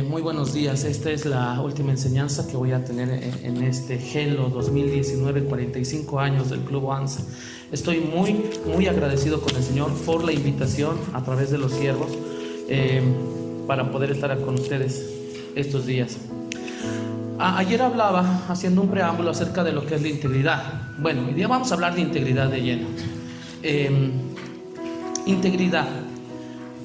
Muy buenos días. Esta es la última enseñanza que voy a tener en este Gelo 2019, 45 años del Club ANSA. Estoy muy agradecido con el Señor por la invitación a través de los siervos para poder estar con ustedes estos días. Ayer hablaba, haciendo un preámbulo acerca de lo que es la integridad. Bueno, hoy día vamos a hablar de integridad de lleno. Integridad.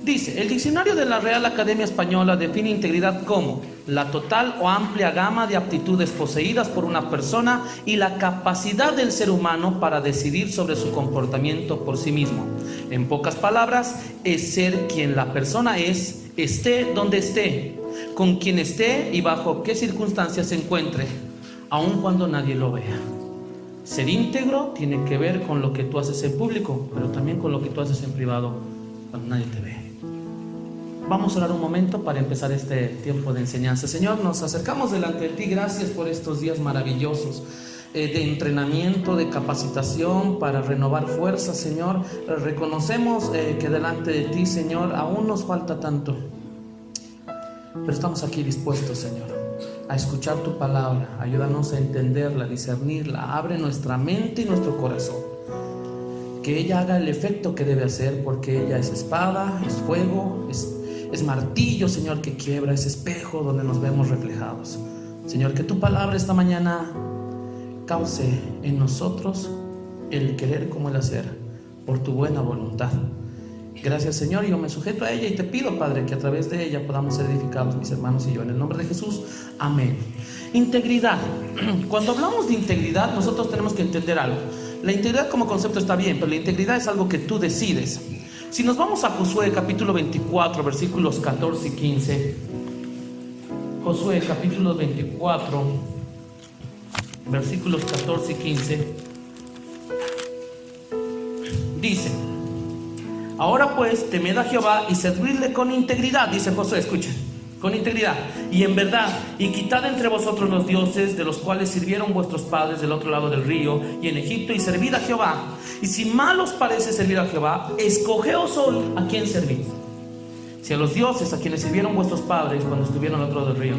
Dice, el diccionario de la Real Academia Española define integridad como la total o amplia gama de aptitudes poseídas por una persona y la capacidad del ser humano para decidir sobre su comportamiento por sí mismo. En pocas palabras, es ser quien la persona es, esté donde esté, con quien esté y bajo qué circunstancias se encuentre, aun cuando nadie lo vea. Ser íntegro tiene que ver con lo que tú haces en público, pero también con lo que tú haces en privado cuando nadie te ve. Vamos a orar un momento para empezar este tiempo de enseñanza. Señor, nos acercamos delante de ti. Gracias por estos días maravillosos de entrenamiento, de capacitación para renovar fuerzas, Señor. Reconocemos que delante de ti, Señor, aún nos falta tanto, pero estamos aquí dispuestos, Señor, a escuchar tu palabra. Ayúdanos a entenderla, a discernirla. Abre nuestra mente y nuestro corazón, que ella haga el efecto que debe hacer, porque ella es espada, es fuego, es martillo, Señor, que quiebra, es espejo donde nos vemos reflejados. Señor, que tu palabra esta mañana cause en nosotros el querer como el hacer, por tu buena voluntad. Gracias, Señor, yo me sujeto a ella y te pido, Padre, que a través de ella podamos ser edificados, mis hermanos y yo, en el nombre de Jesús, amén. Integridad. Cuando hablamos de integridad, nosotros tenemos que entender algo. La integridad como concepto está bien, pero la integridad es algo que tú decides. Si nos vamos a Josué capítulo 24, versículos 14 y 15. Josué capítulo 24, versículos 14 y 15. Dice: ahora pues, temed a Jehová y servidle con integridad, dice Josué, escuchen, con integridad y en verdad, y quitad entre vosotros los dioses de los cuales sirvieron vuestros padres del otro lado del río y en Egipto, y servid a Jehová. Y si mal os parece servir a Jehová, escogeos hoy a quién servir, si a los dioses a quienes sirvieron vuestros padres cuando estuvieron al otro lado del río,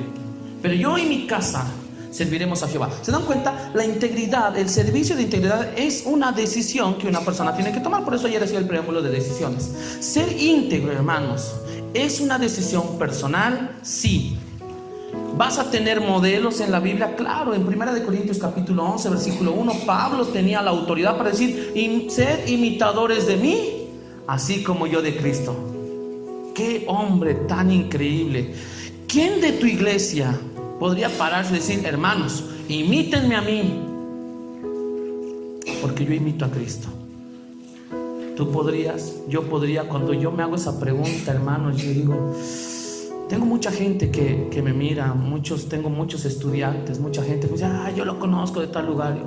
pero yo y mi casa serviremos a Jehová. ¿Se dan cuenta? La integridad, el servicio de integridad es una decisión que una persona tiene que tomar. Por eso ayer hacía el preámbulo de decisiones. Ser íntegro, hermanos, es una decisión personal, sí. ¿Vas a tener modelos en la Biblia? Claro, en 1 Corintios capítulo 11, versículo 1, Pablo tenía la autoridad para decir: sed imitadores de mí, así como yo de Cristo. ¡Qué hombre tan increíble! ¿Quién de tu iglesia podría pararse y decir: hermanos, imítenme a mí, porque yo imito a Cristo? Tú podrías, yo podría. Cuando yo me hago esa pregunta, hermanos, yo digo, tengo mucha gente que me mira, tengo muchos estudiantes, mucha gente pues, yo lo conozco de tal lugar.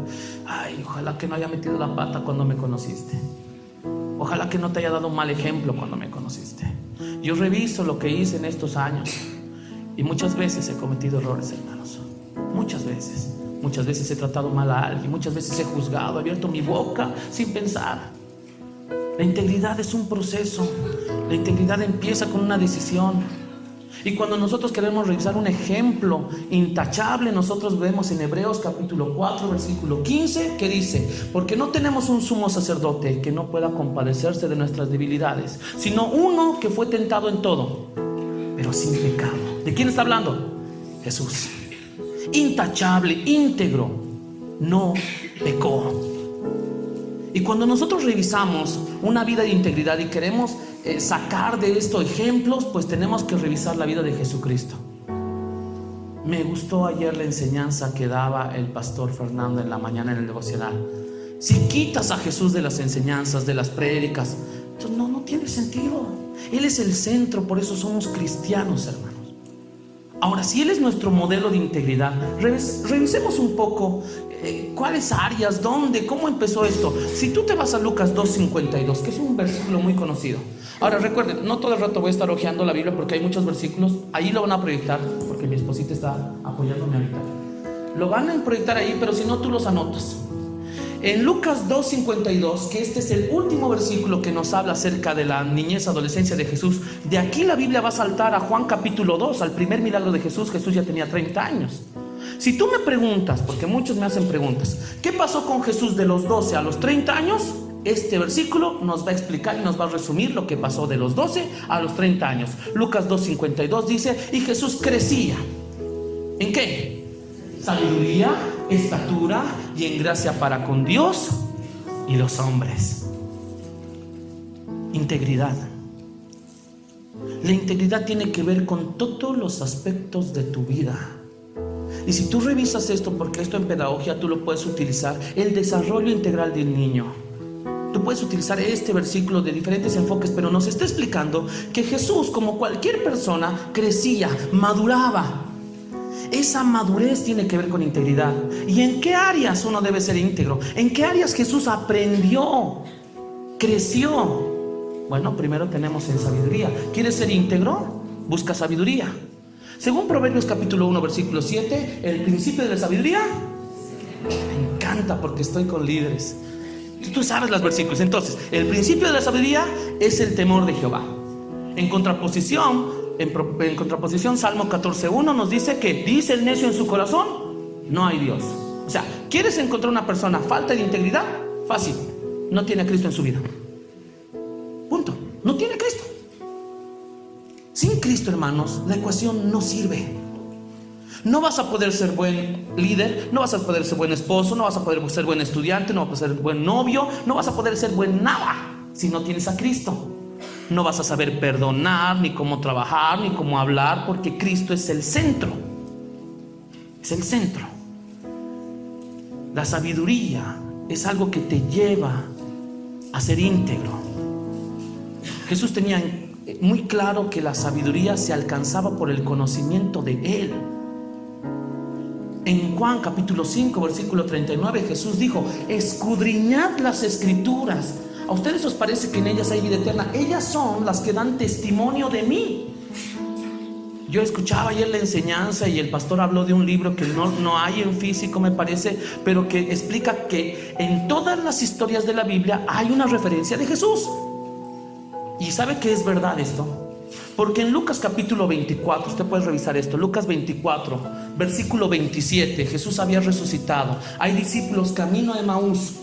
Ojalá que no haya metido la pata cuando me conociste. Ojalá que no te haya dado un mal ejemplo cuando me conociste. Yo reviso lo que hice en estos años y muchas veces he cometido errores, hermanos. Muchas veces he tratado mal a alguien, muchas veces he juzgado, he abierto mi boca sin pensar. La integridad es un proceso. La integridad empieza con una decisión. Y cuando nosotros queremos revisar un ejemplo intachable, nosotros vemos en Hebreos capítulo 4, versículo 15, que dice: porque no tenemos un sumo sacerdote que no pueda compadecerse de nuestras debilidades, sino uno que fue tentado en todo, pero sin pecado. ¿De quién está hablando? Jesús. Intachable, íntegro, no pecó. Y cuando nosotros revisamos una vida de integridad y queremos sacar de esto ejemplos, pues tenemos que revisar la vida de Jesucristo. Me gustó ayer la enseñanza que daba el pastor Fernando en la mañana en el devocional. Si quitas a Jesús de las enseñanzas, de las prédicas, entonces no tiene sentido. Él es el centro, por eso somos cristianos, hermanos. Ahora, si Él es nuestro modelo de integridad, revisemos un poco cuáles áreas, dónde, cómo empezó esto. Si tú te vas a Lucas 2:52, que es un versículo muy conocido. Ahora recuerden, no todo el rato voy a estar hojeando la Biblia porque hay muchos versículos. Ahí lo van a proyectar, porque mi esposita está apoyándome ahorita. Lo van a proyectar ahí, pero si no, tú los anotas. En Lucas 2:52, que este es el último versículo que nos habla acerca de la niñez, adolescencia de Jesús, de aquí la Biblia va a saltar a Juan capítulo 2, al primer milagro de Jesús. Jesús ya tenía 30 años. Si tú me preguntas, porque muchos me hacen preguntas, ¿qué pasó con Jesús de los 12 a los 30 años? Este versículo nos va a explicar y nos va a resumir lo que pasó de los 12 a los 30 años. Lucas 2:52 dice: y Jesús crecía. ¿En qué? Sabiduría, estatura y en gracia para con Dios y los hombres. Integridad. La integridad tiene que ver con todos los aspectos de tu vida. Y si tú revisas esto, porque esto en pedagogía tú lo puedes utilizar, el desarrollo integral del niño. Tú puedes utilizar este versículo de diferentes enfoques, pero nos está explicando que Jesús, como cualquier persona, crecía, maduraba. Esa madurez tiene que ver con integridad. ¿Y en qué áreas uno debe ser íntegro? ¿En qué áreas Jesús aprendió, creció? Bueno, primero tenemos en sabiduría. ¿Quieres ser íntegro? Busca sabiduría. Según Proverbios capítulo 1 versículo 7, el principio de la sabiduría, me encanta porque estoy con líderes. Tú sabes los versículos. Entonces, el principio de la sabiduría es el temor de Jehová. En contraposición, Salmo 14:1 nos dice que dice el necio en su corazón: no hay Dios. O sea, ¿quieres encontrar una persona falta de integridad? Fácil, no tiene a Cristo en su vida. Punto, no tiene a Cristo. Sin Cristo, hermanos, la ecuación no sirve. No vas a poder ser buen líder, no vas a poder ser buen esposo, no vas a poder ser buen estudiante, no vas a poder ser buen novio, no vas a poder ser buen nada si no tienes a Cristo. No vas a saber perdonar, ni cómo trabajar, ni cómo hablar, porque Cristo es el centro. Es el centro. La sabiduría es algo que te lleva a ser íntegro. Jesús tenía muy claro que la sabiduría se alcanzaba por el conocimiento de Él. En Juan capítulo 5 versículo 39, Jesús dijo: escudriñad las escrituras. ¿A ustedes os parece que en ellas hay vida eterna? Ellas son las que dan testimonio de mí. Yo escuchaba ayer la enseñanza y el pastor habló de un libro que no hay en físico, me parece, pero que explica que en todas las historias de la Biblia hay una referencia de Jesús. ¿Y sabe qué es verdad esto? Porque en Lucas capítulo 24, usted puede revisar esto, Lucas 24, versículo 27, Jesús había resucitado. Hay discípulos camino a Emaús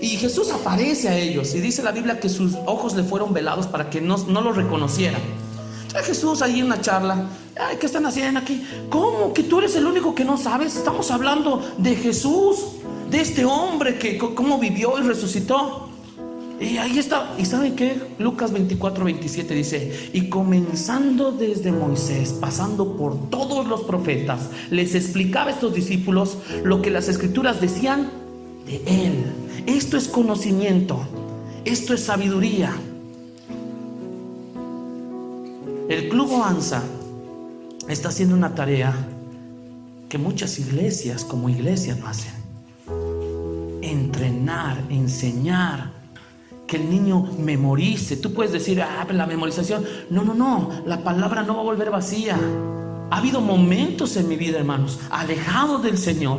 y Jesús aparece a ellos y dice la Biblia que sus ojos le fueron velados para que no lo reconocieran. Entonces Jesús ahí en una charla: ay, ¿qué están haciendo aquí? ¿Cómo que tú eres el único que no sabes? Estamos hablando de Jesús, de este hombre que cómo vivió y resucitó. Y ahí está. ¿Y saben qué? Lucas 24, 27 dice: y comenzando desde Moisés, pasando por todos los profetas, les explicaba a estos discípulos lo que las escrituras decían de él. Esto es conocimiento, esto es sabiduría. El Club Oanza está haciendo una tarea que muchas iglesias como iglesias no hacen: entrenar, enseñar, que el niño memorice. Tú puedes decir: la memorización. No, la palabra no va a volver vacía. Ha habido momentos en mi vida, hermanos, alejado del Señor,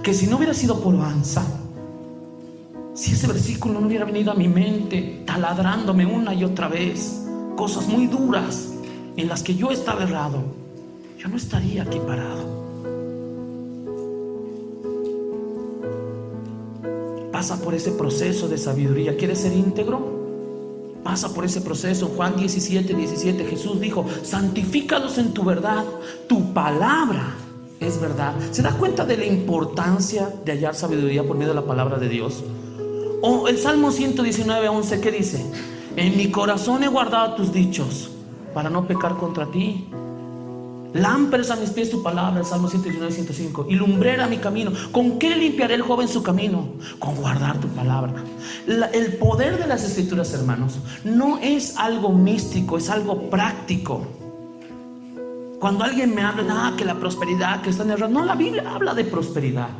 que si no hubiera sido por Oanza, si ese versículo no hubiera venido a mi mente, taladrándome una y otra vez, cosas muy duras en las que yo estaba errado, yo no estaría aquí parado. Pasa por ese proceso de sabiduría. ¿Quieres ser íntegro? Pasa por ese proceso. Juan 17:17, Jesús dijo: santifícalos en tu verdad, tu palabra es verdad. ¿Se da cuenta de la importancia de hallar sabiduría por medio de la palabra de Dios? O el Salmo 119:11, ¿qué dice? En mi corazón he guardado tus dichos para no pecar contra ti. Lámparas a mis pies tu palabra, el Salmo 119:105. Y lumbrera mi camino. ¿Con qué limpiaré el joven su camino? Con guardar tu palabra. El poder de las escrituras, hermanos, no es algo místico, es algo práctico. Cuando alguien me habla, que la prosperidad, que está en error, no, la Biblia habla de prosperidad,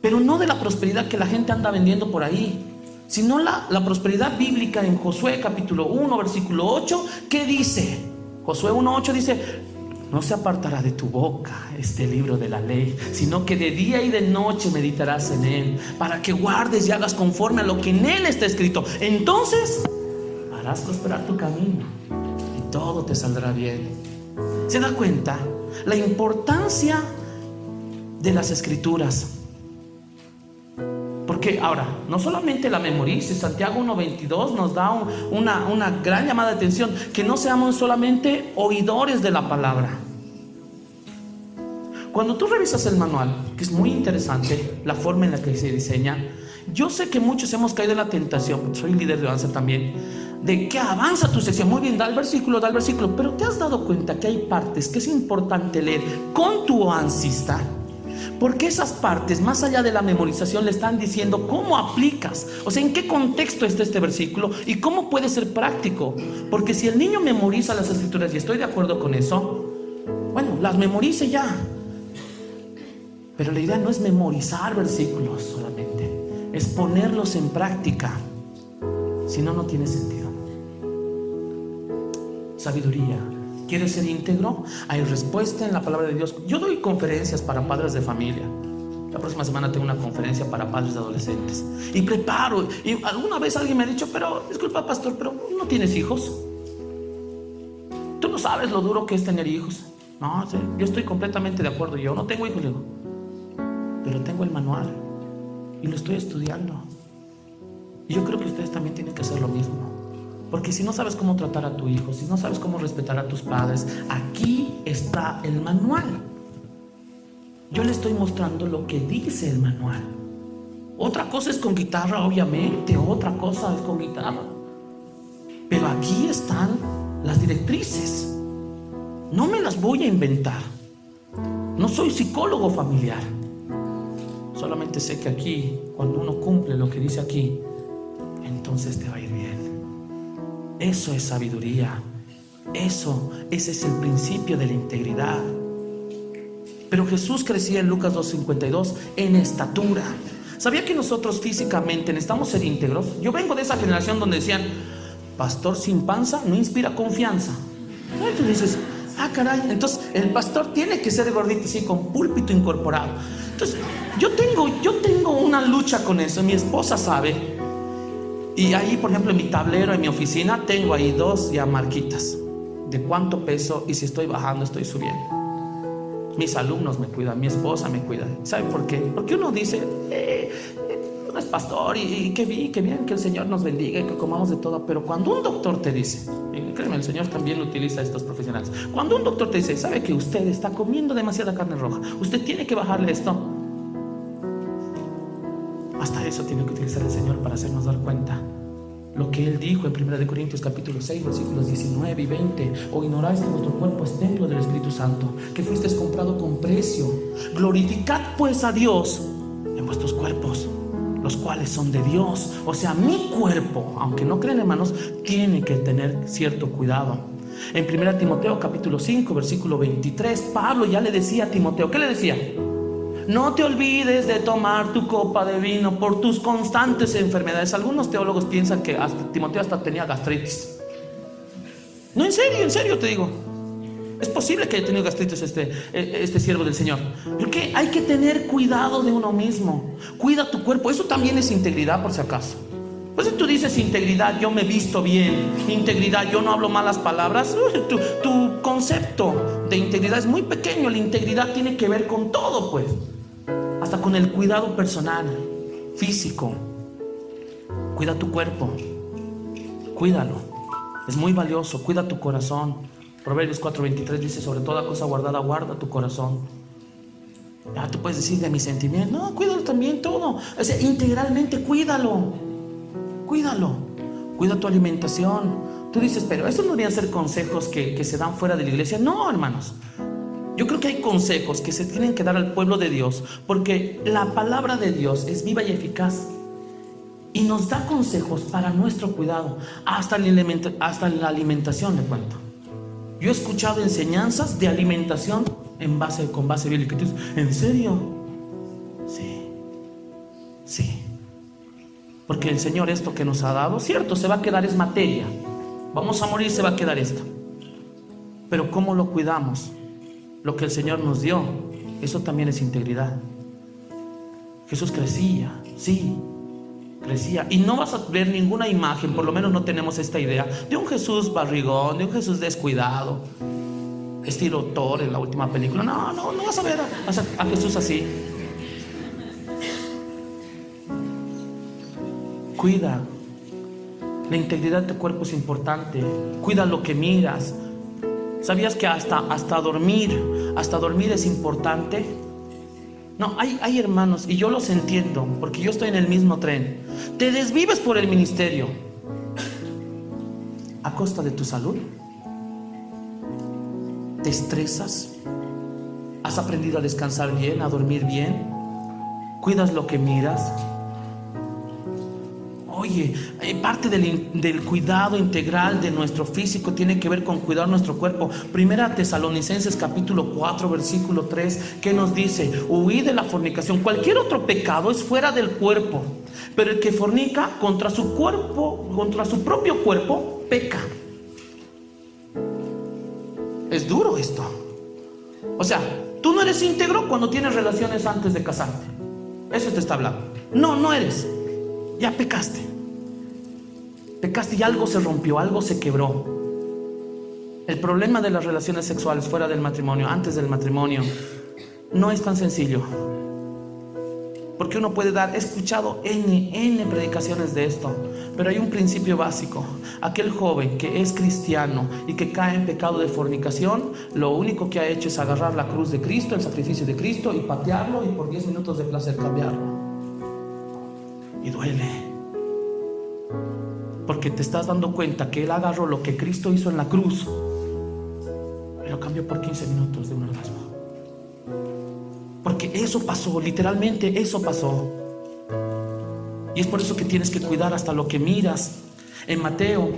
pero no de la prosperidad que la gente anda vendiendo por ahí, sino la prosperidad bíblica. En Josué capítulo 1 versículo 8, ¿qué dice? Josué 1:8 dice: no se apartará de tu boca este libro de la ley, sino que de día y de noche meditarás en él, para que guardes y hagas conforme a lo que en él está escrito. Entonces harás prosperar tu camino y todo te saldrá bien. ¿Se da cuenta la importancia de las escrituras? Porque ahora, no solamente la memorice, Santiago 1:22 nos da una gran llamada de atención, que no seamos solamente oidores de la palabra. Cuando tú revisas el manual, que es muy interesante la forma en la que se diseña, yo sé que muchos hemos caído en la tentación, soy líder de alabanza también, de que avanza tu sección, muy bien, da el versículo, pero te has dado cuenta que hay partes que es importante leer con tu oancista, porque esas partes, más allá de la memorización, le están diciendo cómo aplicas, o sea, en qué contexto está este versículo y cómo puede ser práctico. Porque si el niño memoriza las escrituras, y estoy de acuerdo con eso, bueno, las memorice ya. Pero la idea no es memorizar versículos solamente, es ponerlos en práctica. Si no, no tiene sentido. Sabiduría. ¿Quieres ser íntegro? Hay respuesta en la palabra de Dios. Yo doy conferencias para padres de familia. La próxima semana tengo una conferencia para padres de adolescentes. Y preparo. Y alguna vez alguien me ha dicho, pero disculpa, pastor, pero ¿no tienes hijos? ¿Tú no sabes lo duro que es tener hijos? No, sí, yo estoy completamente de acuerdo. Yo no tengo hijos, digo, pero tengo el manual y lo estoy estudiando. Y yo creo que ustedes también tienen que hacer lo mismo. Porque si no sabes cómo tratar a tu hijo, si no sabes cómo respetar a tus padres, aquí está el manual. Yo le estoy mostrando lo que dice el manual. Otra cosa es con guitarra, obviamente, otra cosa es con guitarra. Pero aquí están las directrices. No me las voy a inventar. No soy psicólogo familiar. Solamente sé que aquí, cuando uno cumple lo que dice aquí, entonces te va a ir bien. Eso es sabiduría. Ese es el principio de la integridad. Pero Jesús crecía en Lucas 2:52 en estatura. ¿Sabía que nosotros físicamente necesitamos ser íntegros? Yo vengo de esa generación donde decían, pastor sin panza no inspira confianza. Y tú dices, caray, entonces el pastor tiene que ser gordito, sí, con púlpito incorporado. Entonces yo tengo una lucha con eso. Mi esposa sabe. Y ahí, por ejemplo, en mi tablero, en mi oficina, tengo ahí 2 ya marquitas de cuánto peso y si estoy bajando, estoy subiendo. Mis alumnos me cuidan, mi esposa me cuida. ¿Sabe por qué? Porque uno dice, uno es pastor y qué bien que el Señor nos bendiga y que comamos de todo. Pero cuando un doctor te dice, y créeme, el Señor también lo utiliza a estos profesionales. Cuando un doctor te dice, ¿sabe que usted está comiendo demasiada carne roja? Usted tiene que bajarle esto. Hasta eso tiene que utilizar el Señor para hacernos dar cuenta. Lo que Él dijo en 1 Corintios capítulo 6, versículos 19 y 20. ¿O ignoráis que vuestro cuerpo es templo del Espíritu Santo, que fuisteis comprado con precio? Glorificad pues a Dios en vuestros cuerpos, los cuales son de Dios. O sea, mi cuerpo, aunque no creen, hermanos, tiene que tener cierto cuidado. En 1 Timoteo capítulo 5, versículo 23, Pablo ya le decía a Timoteo, ¿qué le decía? No te olvides de tomar tu copa de vino por tus constantes enfermedades. Algunos teólogos piensan que Timoteo hasta tenía gastritis. No, en serio te digo. Es posible que haya tenido gastritis este siervo del Señor. Porque hay que tener cuidado de uno mismo. Cuida tu cuerpo. Eso también es integridad, por si acaso. Pues si tú dices integridad, yo me visto bien, integridad, yo no hablo malas palabras, tu concepto de integridad es muy pequeño. La integridad tiene que ver con todo, pues, hasta con el cuidado personal, físico. Cuida tu cuerpo, cuídalo, es muy valioso. Cuida tu corazón. Proverbios 4:23 dice, sobre toda cosa guardada, guarda tu corazón. Ya tú puedes decir de mis sentimientos, no, cuídalo también todo, o sea, integralmente cuídalo. Cuida tu alimentación. Tú dices, pero eso no deberían ser consejos que se dan fuera de la iglesia. No, hermanos, yo creo que hay consejos que se tienen que dar al pueblo de Dios, porque la palabra de Dios es viva y eficaz y nos da consejos para nuestro cuidado, hasta en la alimentación, le cuento. Yo he escuchado enseñanzas de alimentación con base bíblica. ¿En serio? Sí. Porque el Señor esto que nos ha dado, cierto, se va a quedar, es materia. Vamos a morir, se va a quedar esto. Pero ¿cómo lo cuidamos? lo que el Señor nos dio, eso también es integridad. Jesús crecía, sí, crecía. Y no vas a ver ninguna imagen, por lo menos no tenemos esta idea, de un Jesús barrigón, de un Jesús descuidado, estilo Thor en la última película. No vas a ver a Jesús así. Cuida. La integridad de tu cuerpo es importante. Cuida lo que miras. ¿Sabías que hasta dormir es importante? No, hay hermanos, y yo los entiendo, porque yo estoy en el mismo tren. Te desvives por el ministerio a costa de tu salud. Te estresas. Has aprendido a descansar bien, a dormir bien. Cuidas lo que miras. Oye, parte del cuidado integral de nuestro físico tiene que ver con cuidar nuestro cuerpo. Primera Tesalonicenses capítulo 4 versículo 3, que nos dice: huid de la fornicación. Cualquier otro pecado es fuera del cuerpo, pero el que fornica contra su propio cuerpo, peca. Es duro esto. O sea, tú no eres íntegro cuando tienes relaciones antes de casarte. Eso te está hablando. No eres. Ya pecaste y algo se rompió, algo se quebró. El problema de las relaciones sexuales fuera del matrimonio, antes del matrimonio, no es tan sencillo. Porque uno puede he escuchado N predicaciones de esto, pero hay un principio básico. Aquel joven que es cristiano y que cae en pecado de fornicación, lo único que ha hecho es agarrar la cruz de Cristo, el sacrificio de Cristo, y patearlo, y por 10 minutos de placer cambiarlo. Y duele, porque te estás dando cuenta que él agarró lo que Cristo hizo en la cruz y lo cambió por 15 minutos de un orgasmo. Porque eso pasó, literalmente eso pasó. Y es por eso que tienes que cuidar hasta lo que miras. En Mateo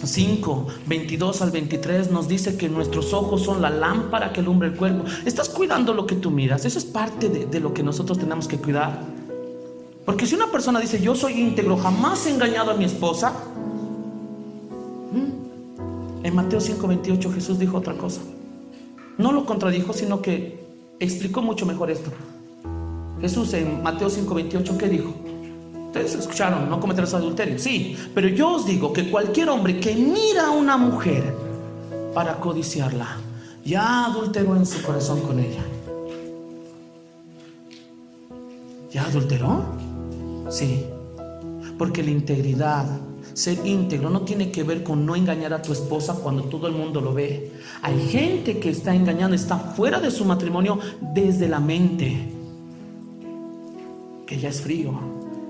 5, 22 al 23 nos dice que nuestros ojos son la lámpara que alumbra el cuerpo. Estás cuidando lo que tú miras. Eso es parte de lo que nosotros tenemos que cuidar. Porque si una persona dice: yo soy íntegro, jamás he engañado a mi esposa, en Mateo 5:28 Jesús dijo otra cosa. No lo contradijo, sino que explicó mucho mejor esto. Jesús en Mateo 5:28, ¿qué dijo? Ustedes escucharon: no cometerás adulterio. Sí, pero yo os digo que cualquier hombre que mira a una mujer para codiciarla, ya adulteró en su corazón con ella. ¿Ya adulteró? Sí, porque la integridad, ser íntegro, no tiene que ver con no engañar a tu esposa cuando todo el mundo lo ve. Hay gente que está engañando, está fuera de su matrimonio desde la mente, que ya es frío,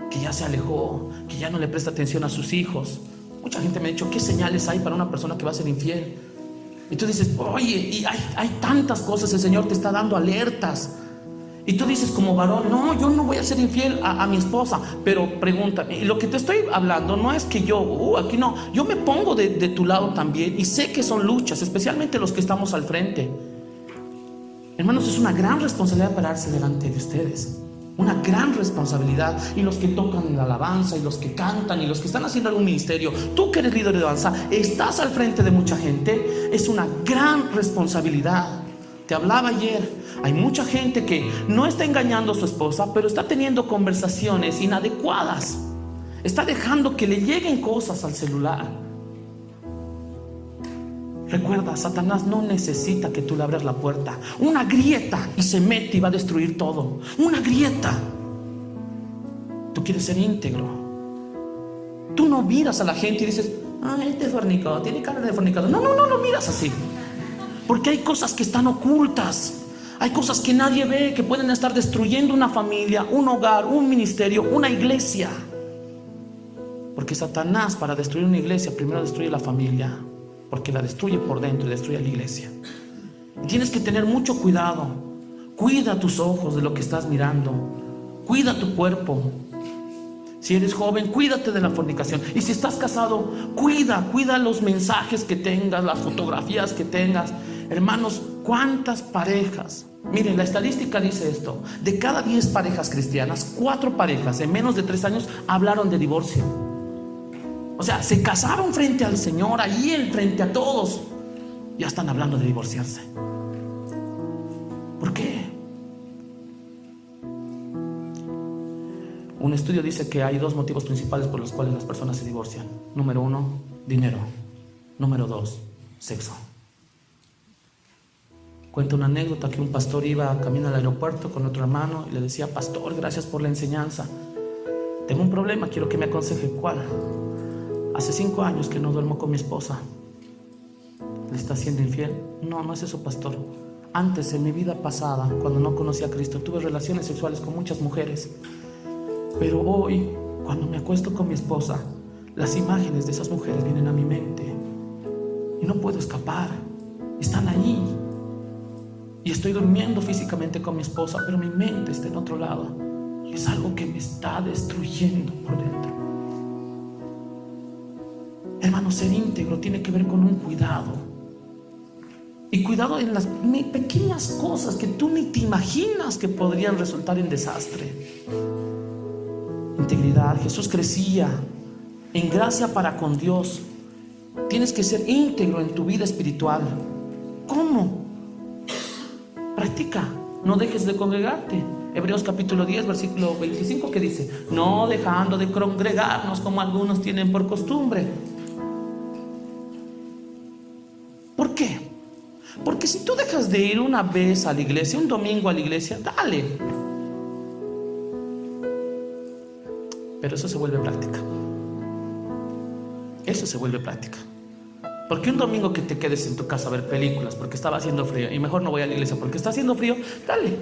que ya se alejó, que ya no le presta atención a sus hijos. Mucha gente me ha dicho: ¿qué señales hay para una persona que va a ser infiel? Y tú dices: oye, y hay tantas cosas, el Señor te está dando alertas. Y tú dices como varón: no, yo no voy a ser infiel a mi esposa. Pero pregúntame, y lo que te estoy hablando no es que yo, aquí no, yo me pongo de tu lado también, y sé que son luchas, especialmente los que estamos al frente. Hermanos, es una gran responsabilidad pararse delante de ustedes. Una gran responsabilidad. Y los que tocan en la alabanza, y los que cantan, y los que están haciendo algún ministerio, tú que eres líder de alabanza, estás al frente de mucha gente, es una gran responsabilidad. Te hablaba ayer, hay mucha gente que no está engañando a su esposa, pero está teniendo conversaciones inadecuadas. Está dejando que le lleguen cosas al celular. Recuerda, Satanás no necesita que tú le abras la puerta. Una grieta y se mete y va a destruir todo. Una grieta. Tú quieres ser íntegro. Tú no miras a la gente y dices: este fornicó, tiene cara de fornicador. No lo miras así. Porque hay cosas que están ocultas. Hay cosas que nadie ve, que pueden estar destruyendo una familia, un hogar, un ministerio, una iglesia. Porque Satanás, para destruir una iglesia, primero destruye la familia, porque la destruye por dentro y destruye a la iglesia. Y tienes que tener mucho cuidado. Cuida tus ojos de lo que estás mirando. Cuida tu cuerpo. Si eres joven, cuídate de la fornicación. Y si estás casado, cuida los mensajes que tengas, las fotografías que tengas. Hermanos, ¿cuántas parejas? Miren, la estadística dice esto: de cada 10 parejas cristianas, 4 parejas en menos de 3 años hablaron de divorcio. O sea, se casaron frente al Señor, ahí frente a todos, ya están hablando de divorciarse. Un estudio dice que hay dos motivos principales por los cuales las personas se divorcian. Número 1, dinero. Número 2, sexo. Cuenta una anécdota que un pastor iba camino al aeropuerto con otro hermano y le decía: pastor, gracias por la enseñanza. Tengo un problema, quiero que me aconseje. ¿Cuál? Hace 5 años que no duermo con mi esposa. ¿Le está siendo infiel? No, no es eso, pastor. Antes, en mi vida pasada, cuando no conocía a Cristo, tuve relaciones sexuales con muchas mujeres. Pero hoy, cuando me acuesto con mi esposa, las imágenes de esas mujeres vienen a mi mente y no puedo escapar. Están ahí. Y estoy durmiendo físicamente con mi esposa, pero mi mente está en otro lado. Y es algo que me está destruyendo por dentro. Hermano, ser íntegro tiene que ver con un cuidado. Y cuidado en las pequeñas cosas que tú ni te imaginas que podrían resultar en desastre. Integridad. Jesús crecía en gracia para con Dios. Tienes que ser íntegro en tu vida espiritual. ¿Cómo? Practica, no dejes de congregarte. Hebreos capítulo 10, versículo 25, que dice: no dejando de congregarnos como algunos tienen por costumbre. ¿Por qué? Porque si tú dejas de ir una vez a la iglesia, un domingo a la iglesia, dale. Pero eso se vuelve práctica. Eso se vuelve práctica. Porque un domingo que te quedes en tu casa a ver películas porque estaba haciendo frío y mejor no voy a la iglesia porque está haciendo frío, dale.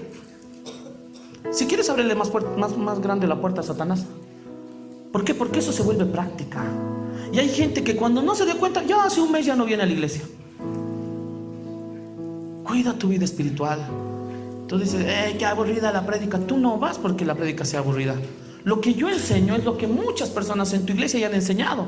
Si quieres, ábrele más grande la puerta a Satanás. ¿Por qué? Porque eso se vuelve práctica. Y hay gente que cuando no se dio cuenta, ya hace un mes ya no viene a la iglesia. Cuida tu vida espiritual. Tú dices: qué aburrida la prédica. Tú no vas porque la prédica sea aburrida. Lo que yo enseño es lo que muchas personas en tu iglesia ya han enseñado.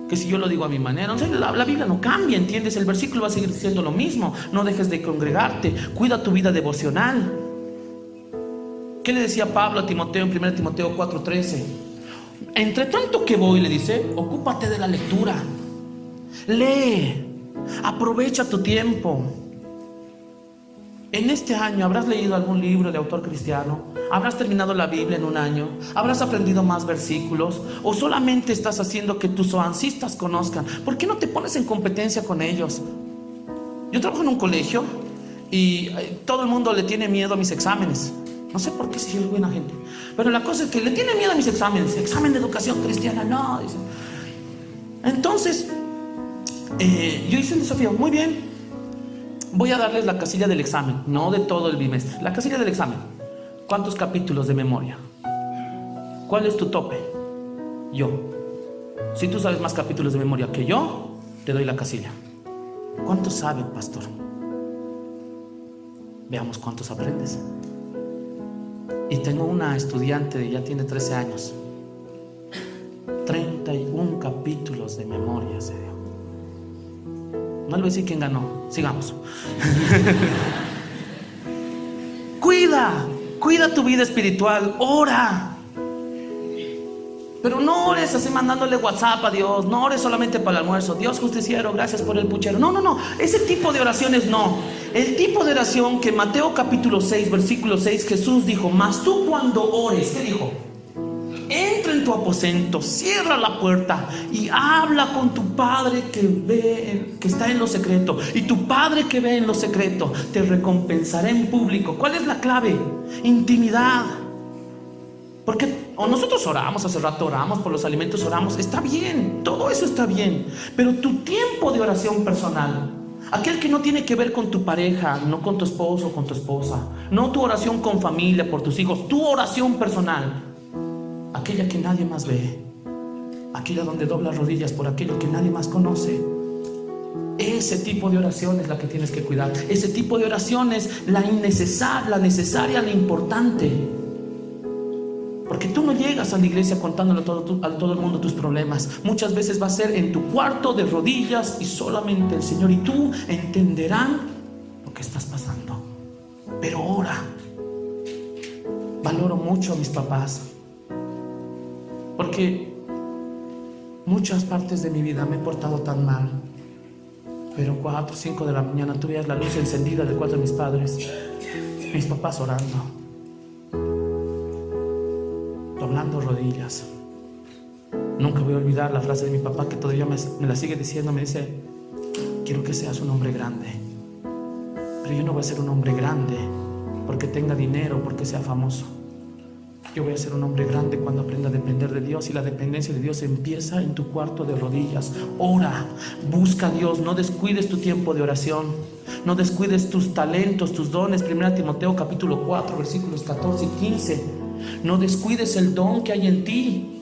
Que si yo lo digo a mi manera, la Biblia no cambia, ¿entiendes? El versículo va a seguir siendo lo mismo. No dejes de congregarte, cuida tu vida devocional. ¿Qué le decía Pablo a Timoteo en 1 Timoteo 4:13? Entre tanto que voy, le dice, ocúpate de la lectura. Lee, aprovecha tu tiempo. En este año habrás leído algún libro de autor cristiano, habrás terminado la Biblia en un año, habrás aprendido más versículos, o solamente estás haciendo que tus oancistas conozcan. ¿Por qué no te pones en competencia con ellos? Yo trabajo en un colegio y todo el mundo le tiene miedo a mis exámenes. No sé por qué, si soy buena gente, pero la cosa es que le tiene miedo a mis exámenes. Examen de educación cristiana, no, dicen. Entonces yo hice un desafío. Muy bien, voy a darles la casilla del examen, no de todo el bimestre, la casilla del examen. ¿Cuántos capítulos de memoria? ¿Cuál es tu tope? Yo. Si tú sabes más capítulos de memoria que yo, te doy la casilla. ¿Cuántos saben, pastor? Veamos cuántos aprendes. Y tengo una estudiante, ya tiene 13 años, 31 capítulos de memoria se dio. No le voy a decir quién ganó, sigamos. Cuida tu vida espiritual, ora. Pero no ores así mandándole WhatsApp a Dios, no ores solamente para el almuerzo. Dios justiciero, gracias por el puchero. No, ese tipo de oraciones no. El tipo de oración que Mateo capítulo 6, versículo 6, Jesús dijo: mas tú cuando ores, ¿qué dijo? Entra en tu aposento, cierra la puerta y habla con tu Padre que está en lo secreto. Y tu Padre que ve en lo secreto te recompensará en público. ¿Cuál es la clave? Intimidad. Porque nosotros oramos, hace rato oramos por los alimentos, oramos, está bien, todo eso está bien. Pero tu tiempo de oración personal, aquel que no tiene que ver con tu pareja, no con tu esposo o con tu esposa, no tu oración con familia, por tus hijos, tu oración personal, aquella que nadie más ve, aquella donde doblas rodillas por aquello que nadie más conoce. Ese tipo de oración es la que tienes que cuidar. Ese tipo de oración es la necesaria, la importante. Porque tú no llegas a la iglesia contándole a todo el mundo tus problemas. Muchas veces va a ser en tu cuarto de rodillas y solamente el Señor y tú entenderán lo que estás pasando. Pero ora. Valoro mucho a mis papás, porque muchas partes de mi vida me he portado tan mal. Pero 4 o 5 de la mañana tú veías la luz encendida del cuarto de mis padres, mis papás orando. doblando rodillas. Nunca voy a olvidar la frase de mi papá, que todavía me la sigue diciendo. Me dice: quiero que seas un hombre grande, pero yo no voy a ser un hombre grande porque tenga dinero, porque sea famoso. Yo voy a ser un hombre grande cuando aprenda a depender de Dios. Y la dependencia de Dios empieza en tu cuarto de rodillas. Ora, busca a Dios, no descuides tu tiempo de oración, no descuides tus talentos, tus dones. 1 Timoteo capítulo 4 versículos 14 y 15. No descuides el don que hay en ti.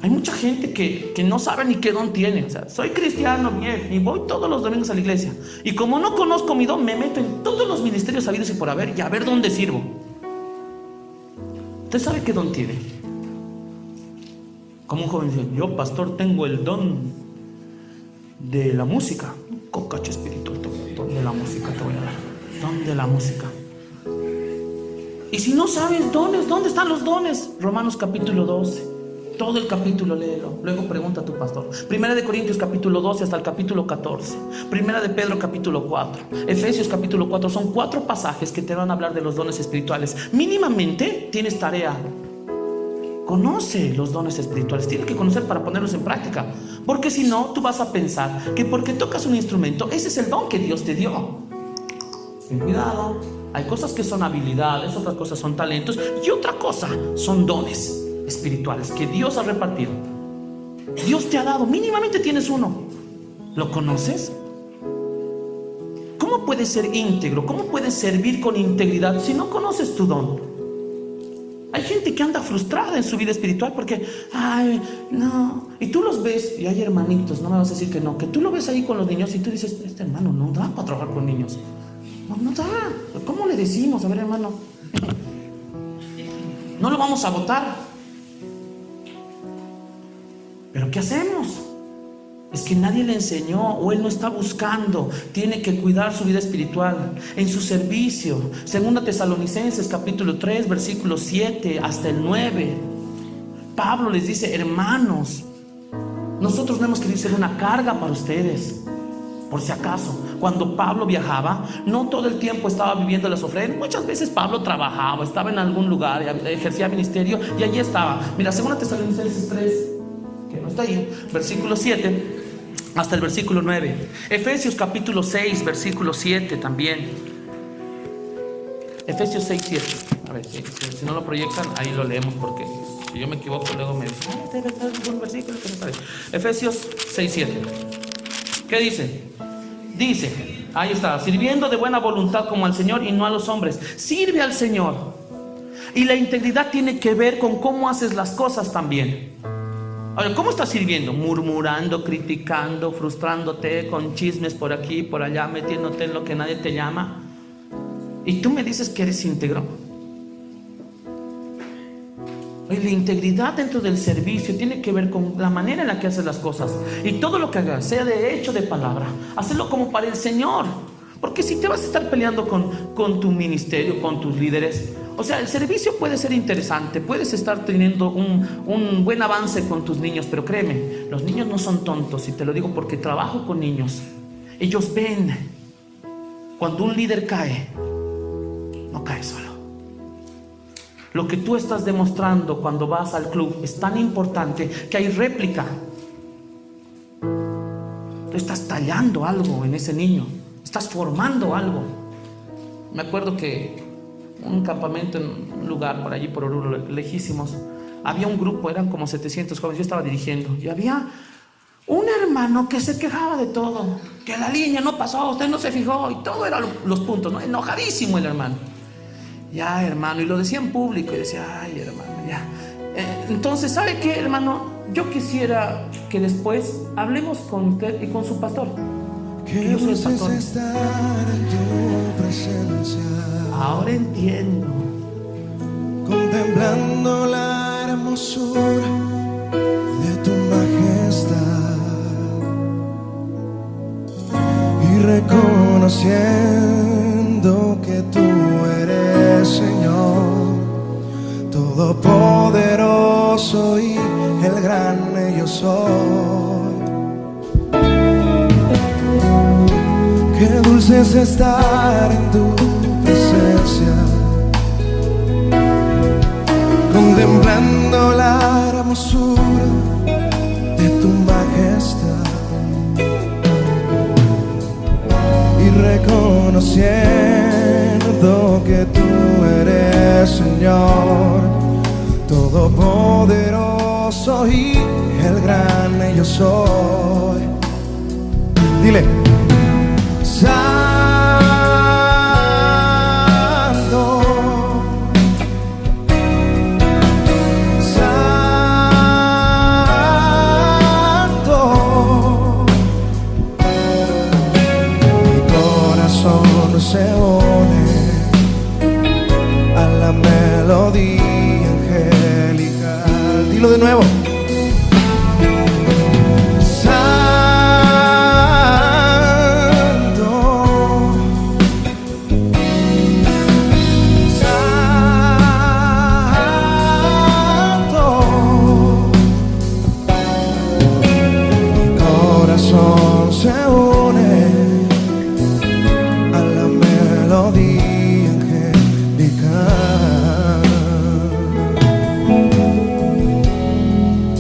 Hay mucha gente que no sabe ni qué don tiene. O sea, soy cristiano bien y voy todos los domingos a la iglesia, y como no conozco mi don, me meto en todos los ministerios habidos y por haber, y a ver dónde sirvo. ¿Usted sabe qué don tiene? Como un joven dice: yo, pastor, tengo el don de la música. Cocacho espiritual, don de la música te voy a dar. Don de la música. Y si no sabes dones, ¿dónde están los dones? Romanos capítulo 12. Todo el capítulo léelo, luego pregunta a tu pastor. 1 de Corintios capítulo 12 hasta el capítulo 14. 1 de Pedro capítulo 4. Efesios capítulo 4. Son 4 pasajes que te van a hablar de los dones espirituales. Mínimamente tienes tarea. Conoce los dones espirituales. Tienes que conocer para ponerlos en práctica. Porque si no, tú vas a pensar que porque tocas un instrumento, ese es el don que Dios te dio. Ten cuidado. Hay cosas que son habilidades, otras cosas son talentos, y otra cosa son dones espirituales que Dios ha repartido. Dios te ha dado, mínimamente tienes uno. ¿Lo conoces? ¿Cómo puedes ser íntegro? ¿Cómo puedes servir con integridad si no conoces tu don? Hay gente que anda frustrada en su vida espiritual porque, ay, no. Y tú los ves, y hay hermanitos, no me vas a decir que no, que tú lo ves ahí con los niños y tú dices: este hermano no da para trabajar con niños. No da. ¿Cómo le decimos? A ver, hermano, no lo vamos a votar. ¿Pero qué hacemos? Es que nadie le enseñó, o él no está buscando. Tiene que cuidar su vida espiritual en su servicio. 2 Tesalonicenses capítulo 3 versículos 7 hasta el 9. Pablo les dice: hermanos, nosotros no hemos querido ser una carga para ustedes. Por si acaso, cuando Pablo viajaba, no todo el tiempo estaba viviendo las ofrendas. Muchas veces Pablo trabajaba, estaba en algún lugar, ejercía ministerio y allí estaba. Mira, 2 Tesalonicenses 3, que no está ahí, versículo 7 hasta el versículo 9. Efesios capítulo 6 versículo 7 también. Efesios 6, 7. A ver, si no lo proyectan, ahí lo leemos, porque si yo me equivoco luego me dicen: debe estar un versículo que no sale. Efesios 6, 7. ¿Qué dice? Dice, ahí está: sirviendo de buena voluntad como al Señor y no a los hombres. Sirve al Señor. Y la integridad tiene que ver con cómo haces las cosas también. Ahora, ¿cómo estás sirviendo? Murmurando, criticando, frustrándote con chismes por aquí, por allá, metiéndote en lo que nadie te llama. Y tú me dices que eres íntegro. Oye, la integridad dentro del servicio tiene que ver con la manera en la que haces las cosas. Y todo lo que hagas, sea de hecho, de palabra, hazlo como para el Señor. Porque si te vas a estar peleando con tu ministerio, con tus líderes, o sea, el servicio puede ser interesante, puedes estar teniendo un buen avance con tus niños, pero créeme, los niños no son tontos, y te lo digo porque trabajo con niños. Ellos ven cuando un líder cae, no cae solo. Lo que tú estás demostrando cuando vas al club es tan importante que hay réplica. Tú estás tallando algo en ese niño, estás formando algo. Me acuerdo que un campamento en un lugar por allí, por Oruro, lejísimos, había un grupo, eran como 700 jóvenes, yo estaba dirigiendo, y había un hermano que se quejaba de todo, que la línea no pasó, usted no se fijó, y todo eran los puntos, ¿no? Enojadísimo el hermano. Ya, hermano, y lo decía en público, y decía: ay, hermano, ya. Entonces, ¿sabe qué, hermano? Yo quisiera que después hablemos con usted y con su pastor. Que yo soy el pastor. Estar en tu presencia, ahora entiendo, contemplando la hermosura de tu majestad y reconociendo que tú eres Señor todopoderoso y el grande yo soy. Qué dulce es estar en tu presencia, hermosura de tu majestad y reconociendo que tú eres Señor todopoderoso y el gran yo soy. Dile, Santo, Santo, mi corazón se une a la melodía angelical. Dilo de nuevo. Se une a la melodía angelical.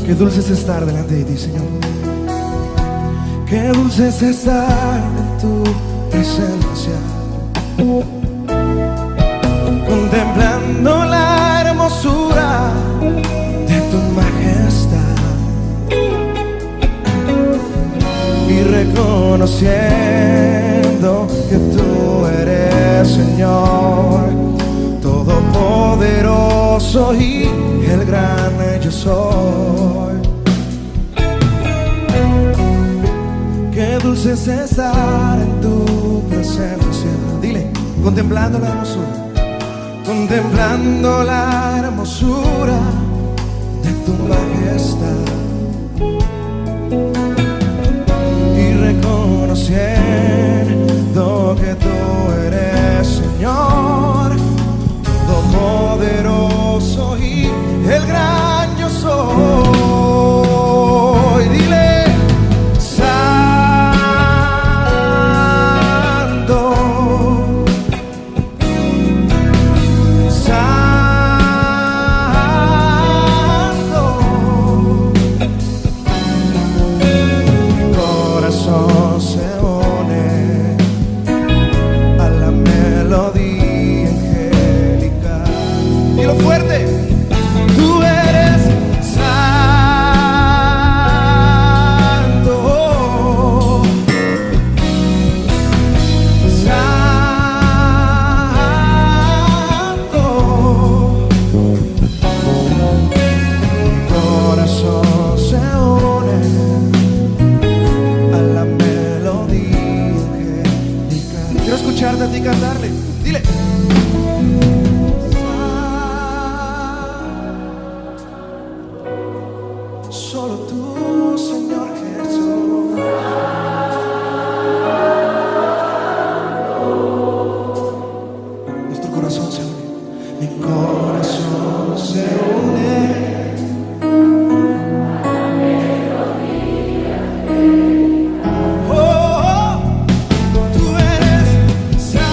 Qué dulce es estar delante de ti, Señor. Qué dulce es estar en tu presencia, contemplando la hermosura de tu majestad y reconociendo que tú eres Señor todopoderoso y el gran yo soy. Qué dulce es estar en tu presencia. Dile, contemplando la hermosura, contemplando la hermosura de tu majestad y reconociendo que tú eres Señor todopoderoso y el gran yo soy. Dile, Santo, Santo, mi corazón se une a la melodía angelical. Dilo fuerte. Tú eres santo, santo. Mi corazón se une a la melodía angelical. Quiero escucharte a ti cantarle. Dile. Solo tú, Señor Jesús. Nuestro corazón se une. Mi corazón se une. Oh, oh, tú eres santo.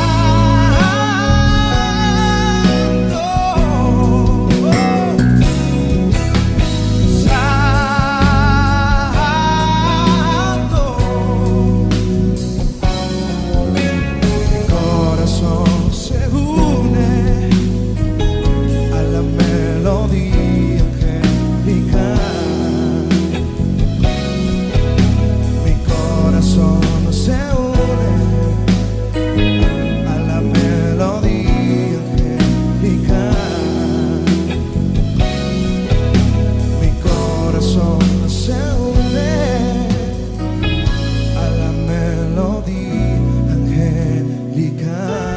Oh, santo. Mi corazón se une a la melodía angelical. Mi corazón se une a la melodía angelical. Mi corazón se une a la melodía angelical.